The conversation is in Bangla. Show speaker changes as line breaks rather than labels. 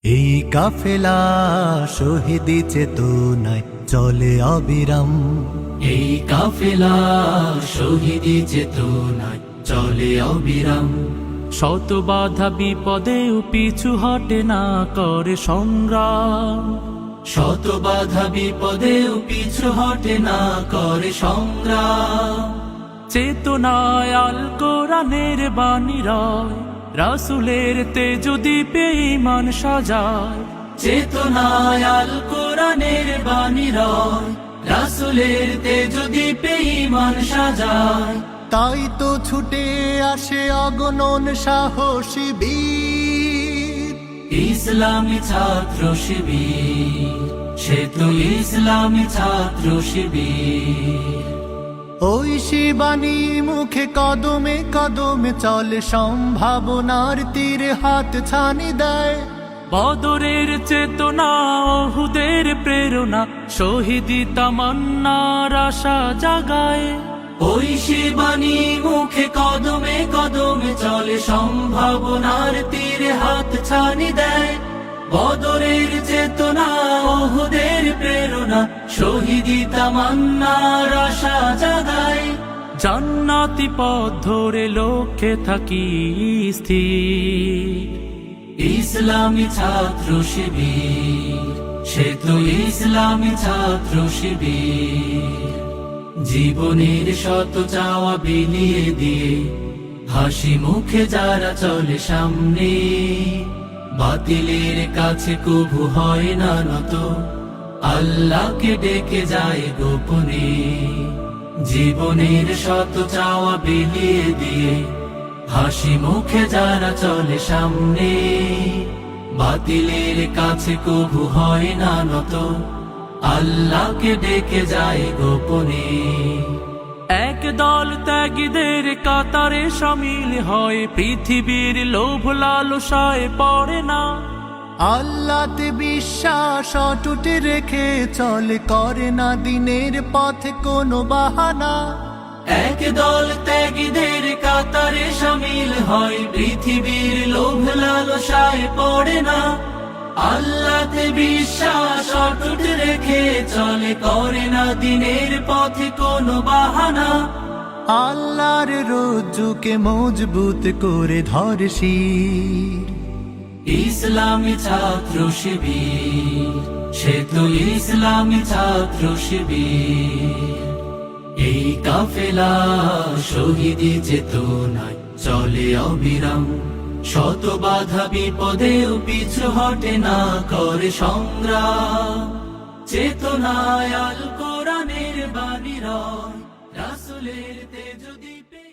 এই কাফেলা শহীদি চেতনায় চলে অবিরাম।
এই কাফেলা শহীদি চেতনায় চলে অবিরাম। শত বাধা বিপদেও পিছু হটে না করে সংগ্রাম। শত বাধা বিপদেও পিছু হটে না করে সংগ্রাম। চেতনায় আল কোরআনের বাণী রয়, রাসূলের তেজ দীপে ঈমান সাজায়। চেতনায় আল কোরআনের বাণী রয়, রাসূলের তেজ দীপে ঈমান সাজায়।
তাই তো ছুটে আসে অগণন সাহসী বীর,
ইসলামী ছাত্র শিবির। সে তো ইসলামী ছাত্র শিবির।
ওই শিবানী মুখে কদমে কদমে চলে, সম্ভাবনার তীরে হাত ছানি দেয়।
বদরের চেতনা, ওহুদের প্রেরণা, শহীদি তামান্নার আশা জাগায়। ওই শিবানী মুখে কদমে কদমে চলে, সম্ভাবনার তীরে হাত ছানি দেয়। বদরের চেতনা, ওহুদের প্রেরণা, শহীদি তামান্নার আশা জাগায়। জান্নাতি পথ ধরে লক্ষ্যে থাকি স্থির, ইসলামী ছাত্র শিবির। সে তো ইসলামী ছাত্র শিবির। জীবনের শত চাওয়া বিলিয়ে দিয়ে হাসি মুখে যারা চলে সামনে, বাতিলের কাছে কভু হয় না নত, আল্লাহকে ডেকে যায় গোপনে। জীবনের শত চাওয়া বিলিয়ে দিয়ে হাসি মুখে যারা চলে সামনে, বাতিলের কাছে কভু হয় না নত, আল্লাহকে ডেকে যায় গোপনে। এক দল ত্যাগীদের কাতারে শামিল হয়, পৃথিবীর লোভ লালসায় পড়ে না।
আল্লাহতে বিশ্বাস অটুট রেখে চলে, করে না দিনের পথে কোনো বাহানা।
এক দল ত্যাগীদের কাতারে শামিল হয়, পৃথিবীর লোভ লালসায় পড়ে না। আল্লাহতে বিশ্বাস অটুট রেখে চলে, করে না দিনের পথে কোনো বাহানা।
আল্লাহর রজ্জুকে মজবুত করে ধরে শির,
ইসলামী ছাত্র শিবির। সে তো ইসলামী ছাত্র শিবির। এই কাফেলা শহীদি চেতনায় চলে অবিরাম। শত বাধা বিপদেও পিছু হটে না করে সংগ্রাম। চেতনায় আল কোরআনের বাণী রয়, রাসূলের তেজ দীপে